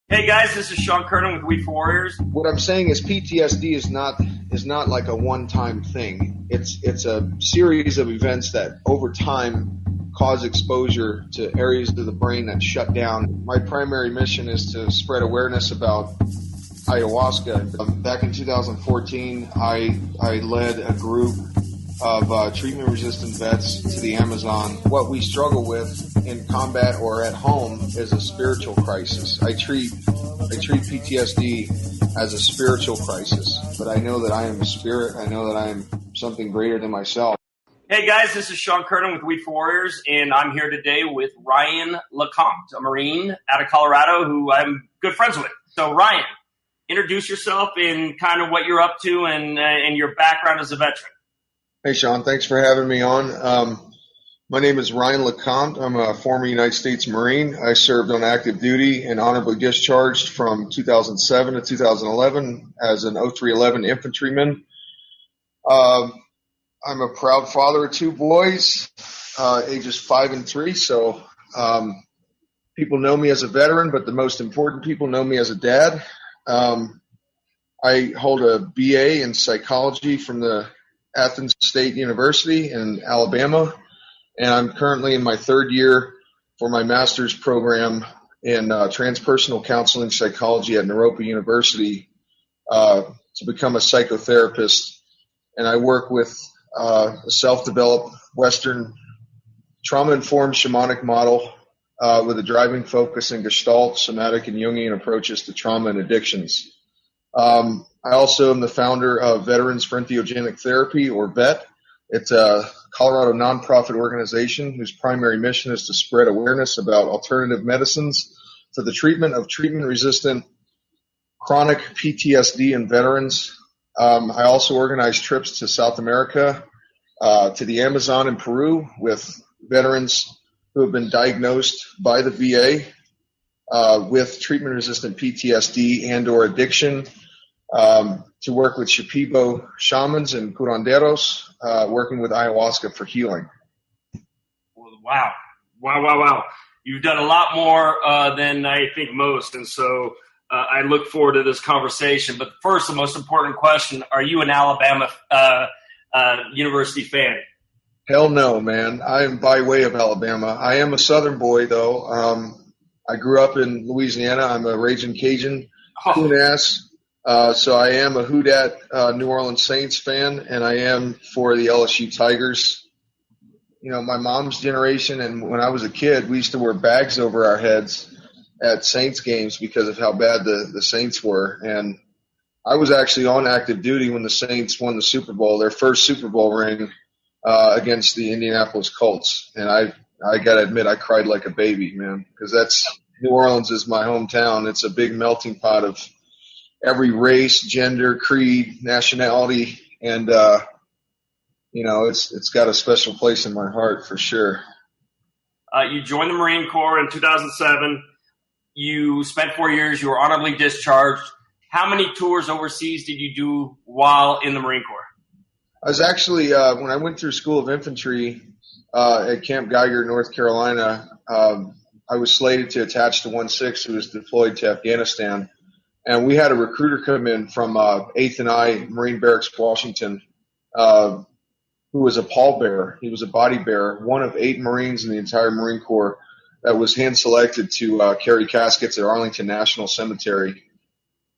Hey guys, this is Sean Kiernan with We Warriors. What I'm saying is PTSD is not like a one-time thing. It's a series of events that over time cause exposure to areas of the brain that shut down. My primary mission is to spread awareness about ayahuasca. Back in 2014, I led a group of treatment-resistant vets to the Amazon. What we struggle with in combat or at home is a spiritual crisis. I treat PTSD as a spiritual crisis, but I know that I am a spirit. I know that I am something greater than myself. Hey guys, this is Sean Kiernan with We Warriors, and I'm here today with Ryan LeCompte, a Marine out of Colorado who I'm good friends with. So Ryan, introduce yourself and kind of what you're up to and your background as a veteran. Hey Sean, thanks for having me on. My name is Ryan LeCompte. I'm a former United States Marine. I served on active duty and honorably discharged from 2007 to 2011 as an 0311 infantryman. I'm a proud father of two boys, ages 5 and 3. So people know me as a veteran, but the most important people know me as a dad. I hold a BA in psychology from the Athens State University in Alabama, and I'm currently in my third year for my master's program in transpersonal counseling psychology at Naropa University to become a psychotherapist. And I work with a self-developed Western trauma-informed shamanic model with a driving focus in Gestalt, somatic, and Jungian approaches to trauma and addictions. I also am the founder of Veterans for Entheogenic Therapy, or VET. It's a Colorado nonprofit organization whose primary mission is to spread awareness about alternative medicines for the treatment of treatment-resistant chronic PTSD in veterans. I also organize trips to South America, to the Amazon and Peru with veterans who have been diagnosed by the VA with treatment-resistant PTSD and or addiction, to work with Shipibo shamans and curanderos, working with ayahuasca for healing. Wow. You've done a lot more than I think most, and so I look forward to this conversation. But first, the most important question, are you an Alabama University fan? Hell no, man. I am by way of Alabama. I am a Southern boy, though. I grew up in Louisiana. I'm a Ragin' Cajun coon-ass. So I am a Who Dat New Orleans Saints fan, and I am for the LSU Tigers. You know, my mom's generation, and when I was a kid, we used to wear bags over our heads at Saints games because of how bad the Saints were. And I was actually on active duty when the Saints won the Super Bowl, their first Super Bowl ring against the Indianapolis Colts. And I got to admit, I cried like a baby, man, because New Orleans is my hometown. It's a big melting pot of every race, gender, creed, nationality, and it's got a special place in my heart for sure. You joined the Marine Corps in 2007. You spent 4 years. You were honorably discharged. How many tours overseas did you do while in the Marine Corps? I was actually when I went through School of Infantry at Camp Geiger, North Carolina. I was slated to attach to 1-6, who was deployed to Afghanistan. And we had a recruiter come in from 8th and I, Marine Barracks, Washington, who was a pallbearer. He was a body bearer, one of 8 Marines in the entire Marine Corps that was hand-selected to carry caskets at Arlington National Cemetery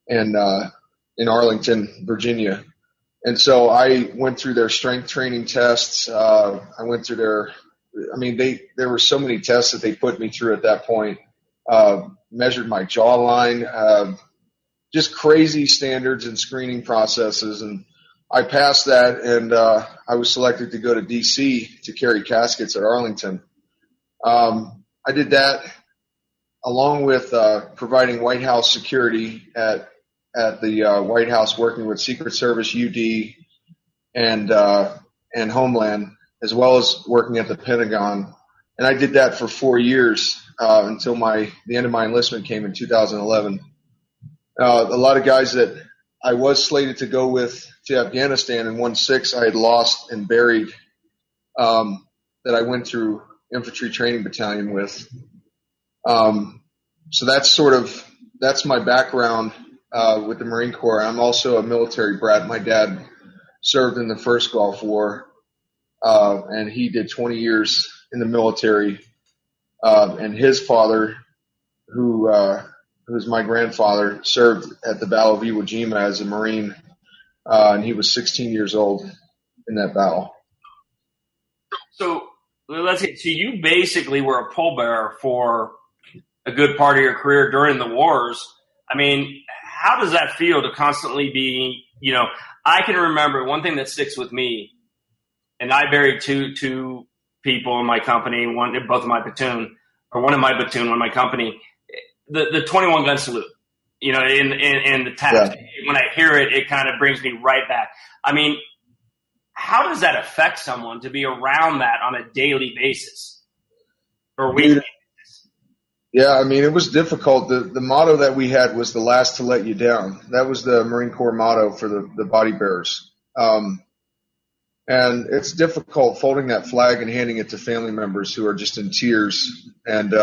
in Arlington, Virginia. And so I went through their strength training tests. I went through there were so many tests that they put me through at that point, measured my jawline, just crazy standards and screening processes. And I passed that, and I was selected to go to D.C. to carry caskets at Arlington. I did that along with providing White House security at the White House, working with Secret Service, UD, and Homeland, as well as working at the Pentagon. And I did that for 4 years until the end of my enlistment came in 2011. A lot of guys that I was slated to go with to Afghanistan in 1-6, I had lost and buried, that I went through infantry training battalion with. So that's sort of that's my background with the Marine Corps. I'm also a military brat. My dad served in the first Gulf War, and he did 20 years in the military. And his father, who's my grandfather, served at the Battle of Iwo Jima as a Marine, and he was 16 years old in that battle. So let's see. So you basically were a pallbearer for a good part of your career during the wars. I mean, how does that feel to constantly be, I can remember one thing that sticks with me, and I buried two people in my company, one in my platoon, one in my company, the 21 gun salute, in the taps. Yeah. When I hear it, it kind of brings me right back. I mean, how does that affect someone to be around that on a daily basis or weekly basis? Yeah, I mean, it was difficult. The motto that we had was the last to let you down. That was the Marine Corps motto for the body bearers. And it's difficult folding that flag and handing it to family members who are just in tears. And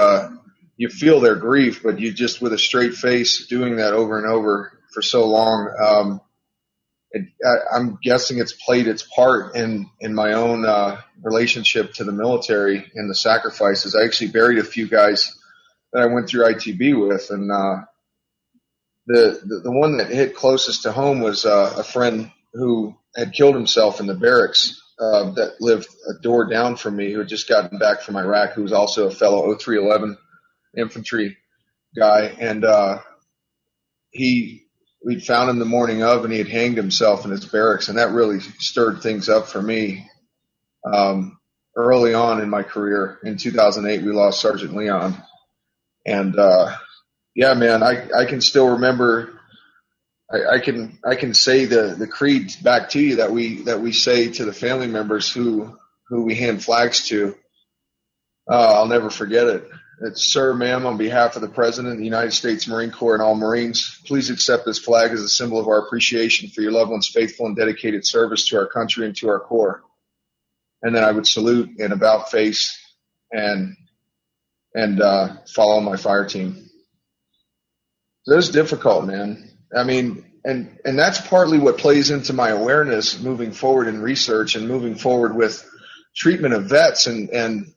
you feel their grief, but you just, with a straight face, doing that over and over for so long, I'm guessing it's played its part in my own relationship to the military and the sacrifices. I actually buried a few guys that I went through ITB with, and the one that hit closest to home was a friend who had killed himself in the barracks that lived a door down from me, who had just gotten back from Iraq, who was also a fellow 0311 infantry guy, and we'd found him the morning of, and he had hanged himself in his barracks, and that really stirred things up for me. Early on in my career, in 2008, we lost Sergeant Leon, and yeah, man, I can still remember. I can say the creed back to you that we say to the family members who we hand flags to. I'll never forget it. It's, "Sir, ma'am, on behalf of the President of the United States Marine Corps and all Marines, please accept this flag as a symbol of our appreciation for your loved ones' faithful and dedicated service to our country and to our Corps." And then I would salute and about face and follow my fire team. So it was difficult, man. I mean, and that's partly what plays into my awareness moving forward in research and moving forward with treatment of vets and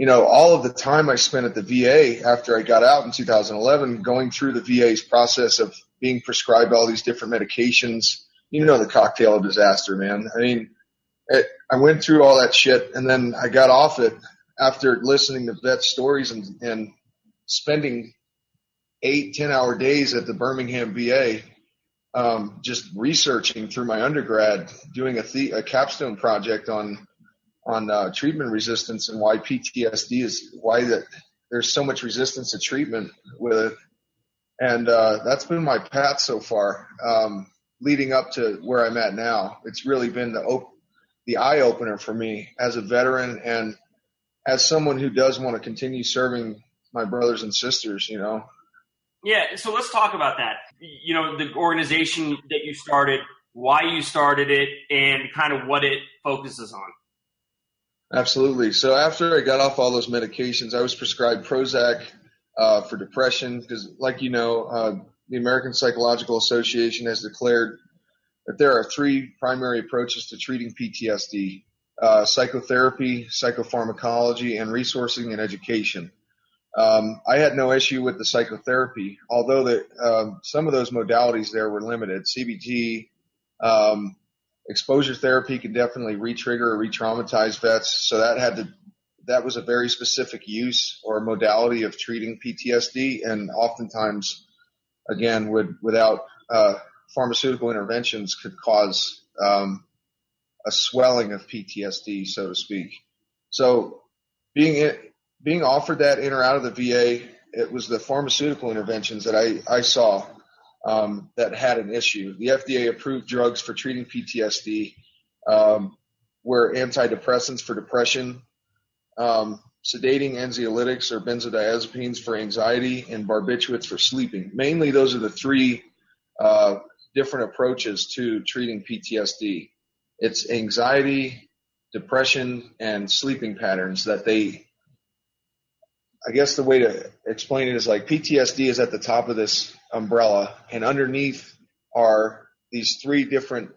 all of the time I spent at the VA after I got out in 2011, going through the VA's process of being prescribed all these different medications, the cocktail of disaster, man. I mean, I went through all that shit, and then I got off it after listening to vet stories and spending 8-10 hour days at the Birmingham VA, just researching through my undergrad, doing a capstone project on treatment resistance and why PTSD there's so much resistance to treatment with it. And that's been my path so far, leading up to where I'm at now. It's really been the eye opener for me as a veteran and as someone who does want to continue serving my brothers and sisters, Yeah, so let's talk about that. The organization that you started, why you started it, and kind of what it focuses on. Absolutely. So after I got off all those medications, I was prescribed Prozac for depression because, like the American Psychological Association has declared that there are 3 primary approaches to treating PTSD: psychotherapy, psychopharmacology, and resourcing and education. I had no issue with the psychotherapy, although some of those modalities there were limited. CBT, exposure therapy can definitely re-trigger or re-traumatize vets. So that was a very specific use or modality of treating PTSD, and oftentimes, again, without pharmaceutical interventions, could cause a swelling of PTSD, so to speak. So being offered that in or out of the VA, it was the pharmaceutical interventions that I saw that had an issue. The FDA approved drugs for treating PTSD were antidepressants for depression, sedating anxiolytics or benzodiazepines for anxiety, and barbiturates for sleeping. Mainly those are the 3 different approaches to treating PTSD. It's anxiety, depression, and sleeping patterns that they I guess the way to explain it is like PTSD is at the top of this umbrella, and underneath are these three different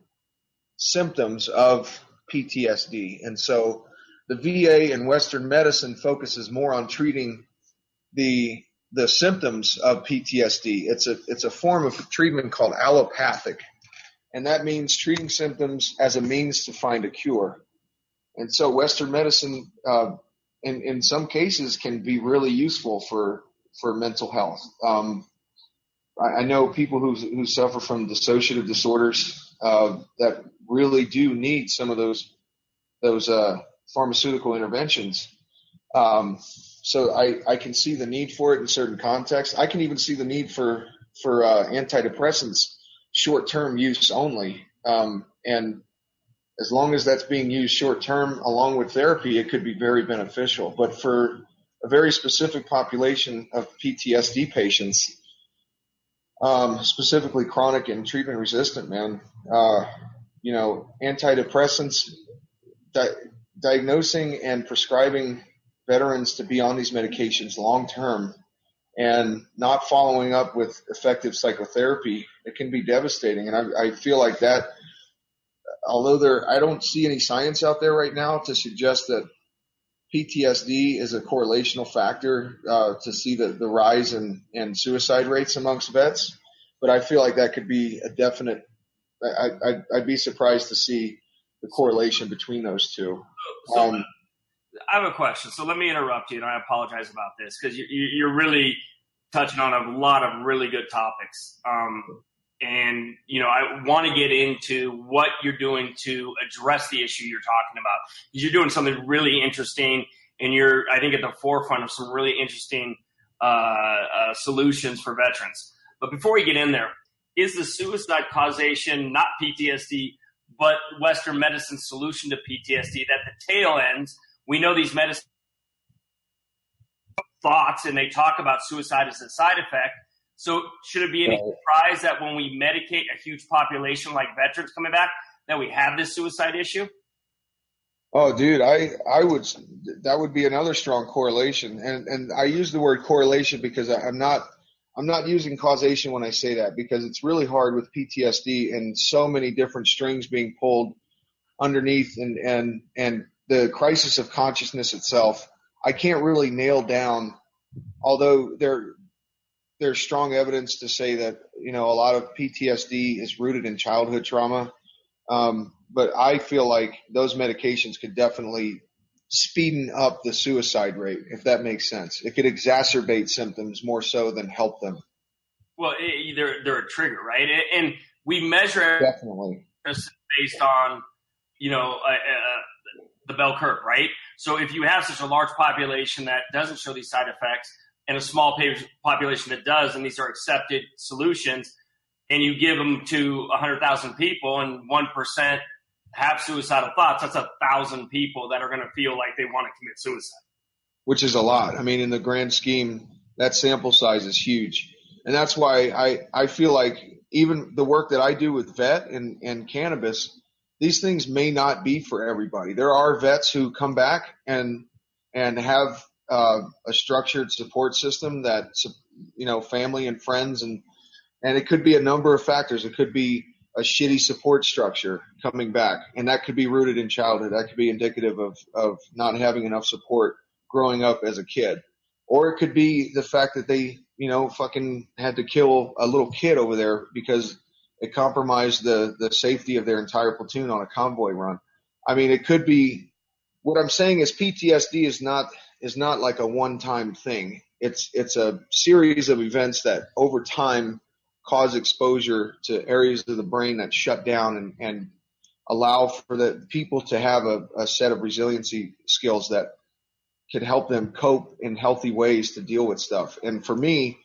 symptoms of PTSD. And so the VA and Western medicine focuses more on treating the symptoms of PTSD. It's a form of treatment called allopathic, and that means treating symptoms as a means to find a cure. And so Western medicine, in some cases, can be really useful for mental health. I know people who suffer from dissociative disorders that really do need some of those pharmaceutical interventions. So I can see the need for it in certain contexts. I can even see the need for antidepressants, short-term use only. And as long as that's being used short-term along with therapy, it could be very beneficial. But for a very specific population of PTSD patients, specifically chronic and treatment resistant, man, antidepressants, diagnosing and prescribing veterans to be on these medications long-term and not following up with effective psychotherapy, it can be devastating. And I feel like that, although I don't see any science out there right now to suggest that PTSD is a correlational factor to see the rise in suicide rates amongst vets, but I feel like that could be a definite. I'd be surprised to see the correlation between those two. So I have a question. So let me interrupt you, and I apologize about this because you're really touching on a lot of really good topics. And, I want to get into what you're doing to address the issue you're talking about. Because you're doing something really interesting, and you're, I think, at the forefront of some really interesting solutions for veterans. But before we get in there, is the suicide causation not PTSD, but Western medicine's solution to PTSD, that the tail ends, we know these medicine thoughts, and they talk about suicide as a side effect. So should it be any surprise that when we medicate a huge population like veterans coming back, that we have this suicide issue? Oh, dude, that would be another strong correlation. And I use the word correlation because I'm not using causation when I say that, because it's really hard with PTSD and so many different strings being pulled underneath and the crisis of consciousness itself. I can't really nail down, although there's strong evidence to say that, a lot of PTSD is rooted in childhood trauma. But I feel like those medications could definitely speeden up the suicide rate, if that makes sense. It could exacerbate symptoms more so than help them. Well, they're a trigger, right? And we measure definitely based on, the bell curve, right? So if you have such a large population that doesn't show these side effects and a small population that does, and these are accepted solutions, and you give them to 100,000 people and 1% have suicidal thoughts, that's 1,000 people that are going to feel like they want to commit suicide. Which is a lot. I mean, in the grand scheme, that sample size is huge. And that's why I feel like even the work that I do with vet and cannabis, these things may not be for everybody. There are vets who come back and have a structured support system that, family and friends, and it could be a number of factors. It could be a shitty support structure coming back, and that could be rooted in childhood. That could be indicative of not having enough support growing up as a kid. Or it could be the fact that they, fucking had to kill a little kid over there because it compromised the safety of their entire platoon on a convoy run. I mean, it could be, what I'm saying is PTSD is not like a one-time thing. It's a series of events that over time cause exposure to areas of the brain that shut down and allow for the people to have a set of resiliency skills that could help them cope in healthy ways to deal with stuff. And for me,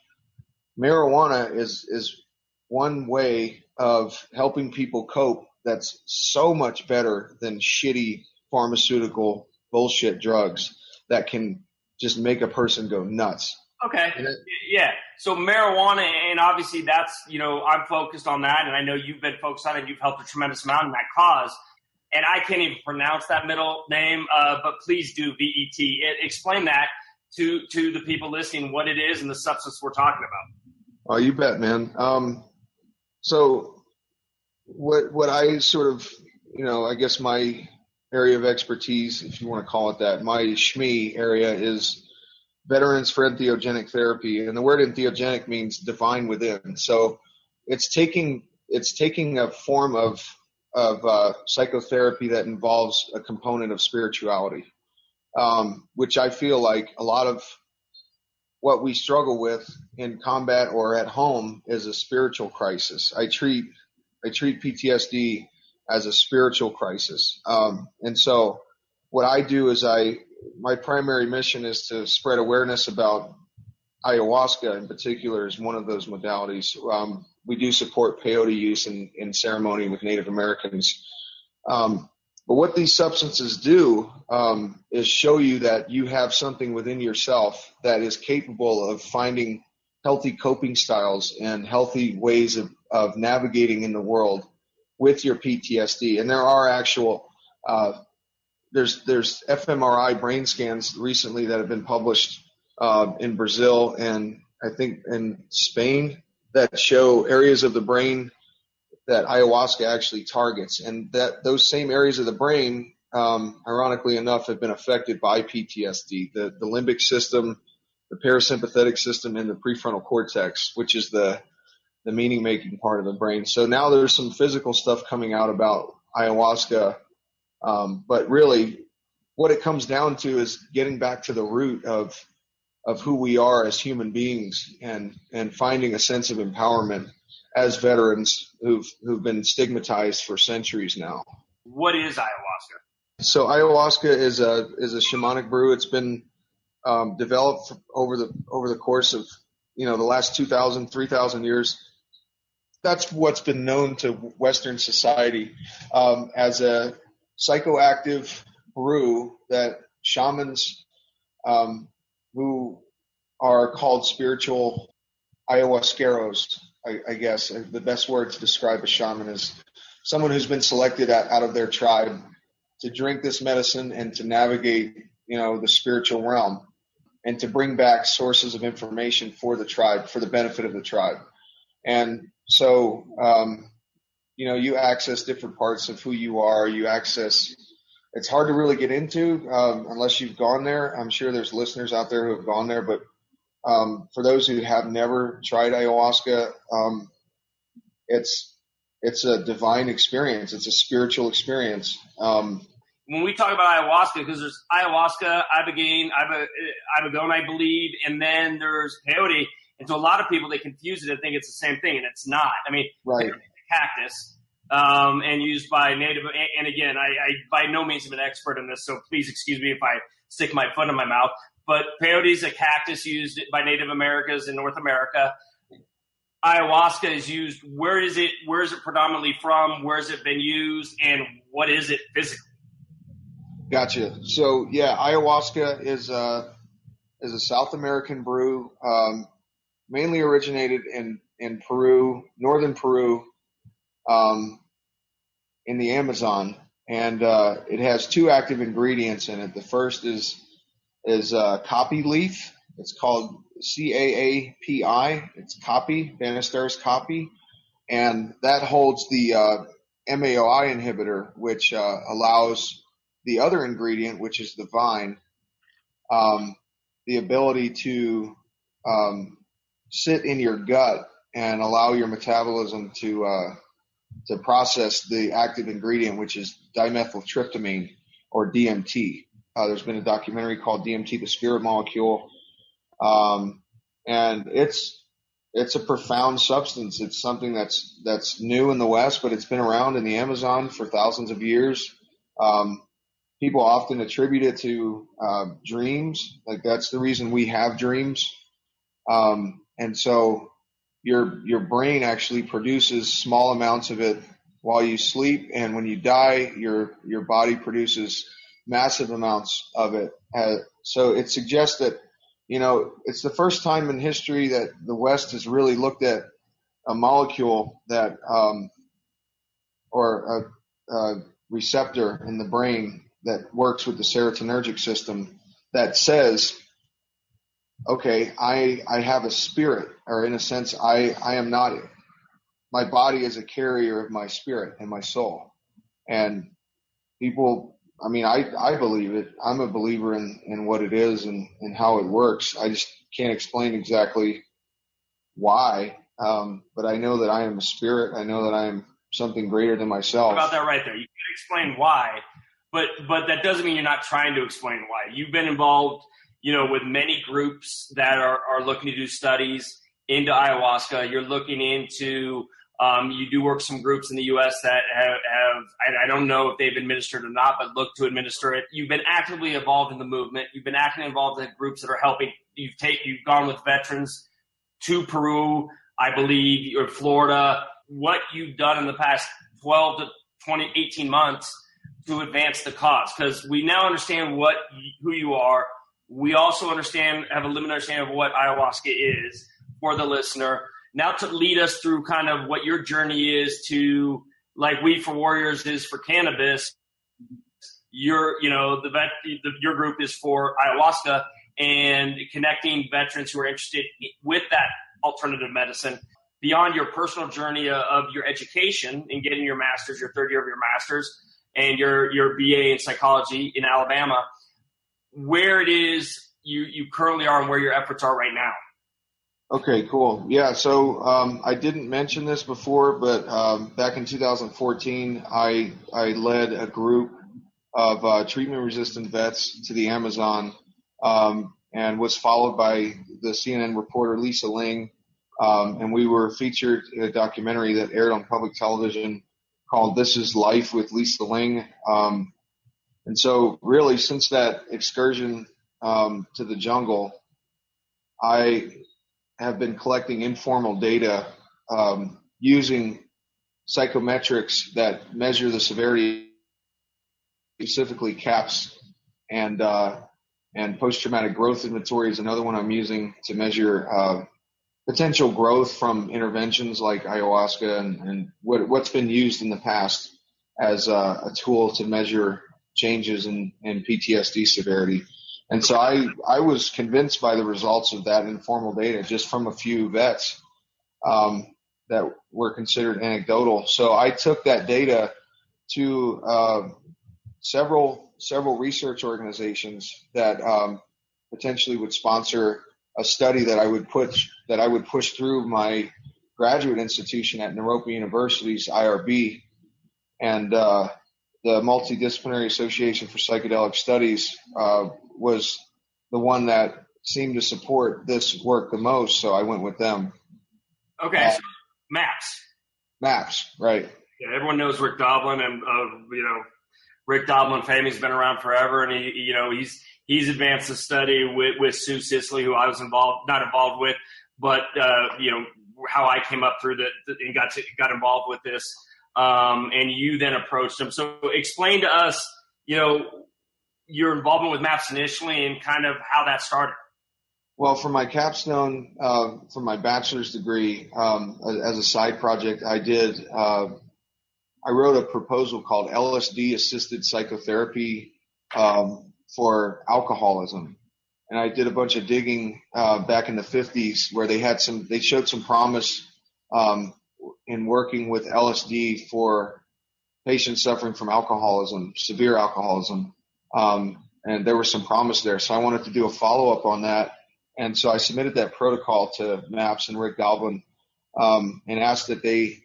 marijuana is one way of helping people cope that's so much better than shitty pharmaceutical bullshit drugs that can just make a person go nuts. Okay. Yeah. So marijuana, and obviously that's, I'm focused on that, and I know you've been focused on it. You've helped a tremendous amount in that cause. And I can't even pronounce that middle name, but please do, VET. Explain that. to the people listening what it is and the substance we're talking about? Oh, you bet, man. So what I sort of, I guess my area of expertise, if you want to call it that, my SHME area is Veterans for Entheogenic Therapy. And the word entheogenic means divine within. So it's taking a form of psychotherapy that involves a component of spirituality, which I feel like a lot of what we struggle with in combat or at home is a spiritual crisis. I treat PTSD as a spiritual crisis. And so what I do is my primary mission is to spread awareness about ayahuasca in particular is one of those modalities. We do support peyote use in ceremony with Native Americans. But what these substances do is show you that you have something within yourself that is capable of finding healthy coping styles and healthy ways of navigating in the world with your PTSD. And there are actual there's fMRI brain scans recently that have been published in Brazil and I think in Spain that show areas of the brain that ayahuasca actually targets, and that those same areas of the brain, ironically enough, have been affected by PTSD. The limbic system, the parasympathetic system, and the prefrontal cortex, which is the meaning-making part of the brain. So now there's some physical stuff coming out about ayahuasca, but really what it comes down to is getting back to the root of who we are as human beings and finding a sense of empowerment as veterans who've been stigmatized for centuries now. What is ayahuasca? So ayahuasca is a shamanic brew. It's been developed over the course of the last 2,000, 3,000 years. That's what's been known to Western society as a psychoactive brew that shamans who are called spiritual ayahuasqueros, I guess the best word to describe a shaman is someone who's been selected out of their tribe to drink this medicine and to navigate, the spiritual realm and to bring back sources of information for the tribe, for the benefit of the tribe. And so, you access different parts of who you are. It's hard to really get into unless you've gone there. I'm sure there's listeners out there who have gone there, but for those who have never tried ayahuasca, it's a divine experience. It's a spiritual experience. When we talk about ayahuasca, because there's ayahuasca, ibogaine, I believe, and then there's peyote. And to a lot of people, they confuse it and think it's the same thing, and it's not. I mean, right. Cactus, and used by native. And again, I by no means am an expert in this, so please excuse me if I stick my foot in my mouth. But peyote is a cactus used by Native Americans in North America. Ayahuasca is used. Where is it predominantly from? Where has it been used? And what is it physically? Gotcha. So yeah, ayahuasca is a South American brew, mainly originated in Peru, northern Peru, in the Amazon, and it has two active ingredients in it. The first is caapi leaf. It's called CAAPI. It's caapi, Banister's caapi, and that holds the MAOI inhibitor, which allows the other ingredient, which is the vine, the ability to sit in your gut and allow your metabolism to process the active ingredient, which is dimethyltryptamine or DMT. There's been a documentary called DMT, the Spirit Molecule, and it's a profound substance. It's something that's new in the West, but it's been around in the Amazon for thousands of years. People often attribute it to dreams, like that's the reason we have dreams. And so your brain actually produces small amounts of it while you sleep, and when you die, your body produces massive amounts of it. So it suggests that, it's the first time in history that the West has really looked at a molecule that, or a receptor in the brain that works with the serotonergic system that says okay, I have a spirit, or in a sense, I am not, my body is a carrier of my spirit and my soul. And people, I mean, I believe it. I'm a believer in what it is and how it works. I just can't explain exactly why. But I know that I am a spirit. I know that I am something greater than myself. About that right there. You can explain why, but that doesn't mean you're not trying to explain why. You've been involved, with many groups that are looking to do studies into ayahuasca. You're looking into, you do work some groups in the U.S. that have I don't know if they've administered or not, but look to administer it. You've been actively involved in the movement. You've been actively involved in groups that are helping. You've gone with veterans to Peru, I believe, or Florida. What you've done in the past 12 to 20, 18 months to advance the cause, because we now understand who you are. We also have a limited understanding of what ayahuasca is for the listener. Now to lead us through kind of what your journey is to, like Weed for Warriors is for cannabis, your group is for ayahuasca, and connecting veterans who are interested with that alternative medicine beyond your personal journey of your education and getting your master's, your third year of your master's, and your BA in psychology in Alabama, where it is you currently are and where your efforts are right now. Okay, cool. Yeah, so I didn't mention this before, but back in 2014, I led a group of treatment-resistant vets to the Amazon, and was followed by the CNN reporter Lisa Ling, and we were featured in a documentary that aired on public television called This Is Life with Lisa Ling. And so really since that excursion to the jungle, I have been collecting informal data using psychometrics that measure the severity, specifically CAPS, and post-traumatic growth inventory is another one I'm using to measure potential growth from interventions like ayahuasca and what's been used in the past as a tool to measure changes in PTSD severity. And so I was convinced by the results of that informal data just from a few vets that were considered anecdotal. So I took that data to several research organizations that potentially would sponsor a study that I would push through my graduate institution at Naropa University's IRB, and the Multidisciplinary Association for Psychedelic Studies was the one that seemed to support this work the most, so I went with them. Okay, so MAPS, right? Yeah, everyone knows Rick Doblin, and Rick Doblin fame. He's been around forever, and he's advanced the study with Sue Sisley, who I was not involved with, but how I came up through and got involved with this. And you then approached him. So explain to us, your involvement with MAPS initially and kind of how that started. Well, for my capstone, for my bachelor's degree, as a side project, I wrote a proposal called LSD assisted psychotherapy, for alcoholism. And I did a bunch of digging, back in the 50s where they showed some promise, in working with LSD for patients suffering from alcoholism, severe alcoholism. And there was some promise there. So I wanted to do a follow-up on that. And so I submitted that protocol to MAPS and Rick Doblin, and asked that they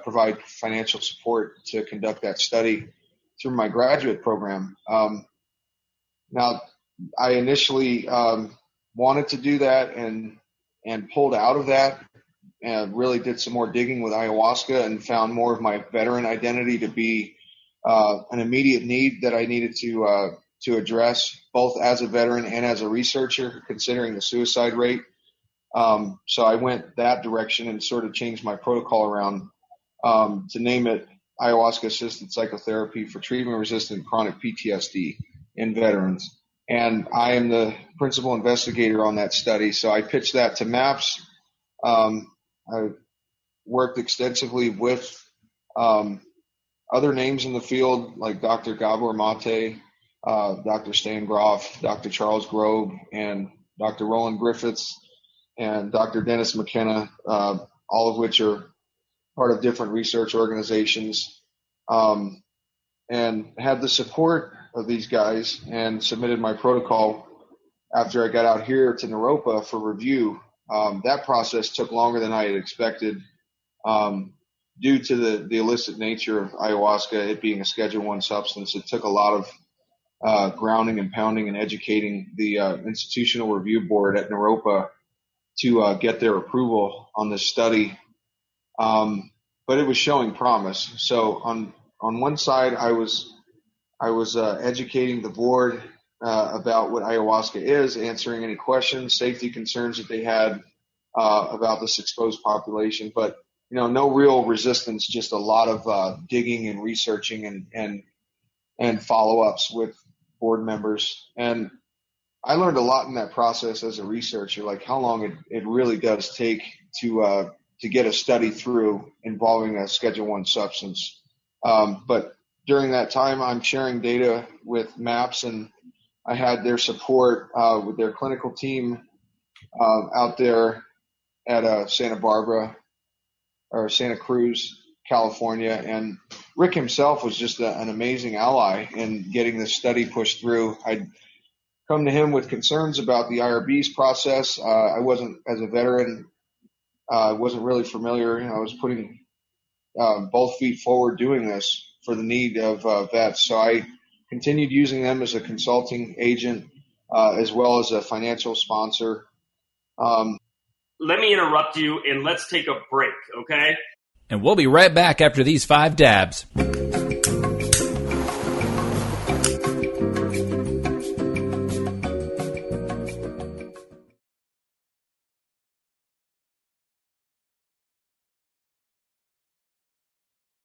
provide financial support to conduct that study through my graduate program. Now, I initially wanted to do that and pulled out of that, and really did some more digging with ayahuasca and found more of my veteran identity to be an immediate need that I needed to address, both as a veteran and as a researcher, considering the suicide rate. So I went that direction and sort of changed my protocol around to name it Ayahuasca-Assisted Psychotherapy for Treatment-Resistant Chronic PTSD in Veterans. And I am the principal investigator on that study. So I pitched that to MAPS. I worked extensively with other names in the field like Dr. Gabor Mate, Dr. Stan Groff, Dr. Charles Grove, and Dr. Roland Griffiths and Dr. Dennis McKenna, all of which are part of different research organizations, and had the support of these guys and submitted my protocol after I got out here to Naropa for review. That process took longer than I had expected due to the illicit nature of ayahuasca, it being a Schedule I substance. It took a lot of grounding and pounding and educating the institutional review board at Naropa to get their approval on this study. But it was showing promise. So on one side, I was educating the board about what ayahuasca is, answering any questions, safety concerns that they had about this exposed population. But no real resistance, just a lot of digging and researching and follow-ups with board members. And I learned a lot in that process as a researcher, like how long it really does take to get a study through involving a Schedule I substance. But during that time, I'm sharing data with MAPS, and I had their support with their clinical team out there at Santa Barbara or Santa Cruz, California. And Rick himself was just an amazing ally in getting this study pushed through. I'd come to him with concerns about the IRB's process. I wasn't, as a veteran, wasn't really familiar. I was putting both feet forward doing this for the need of vets. So I continued using them as a consulting agent as well as a financial sponsor. Let me interrupt you and let's take a break, okay? And we'll be right back after these 5 dabs.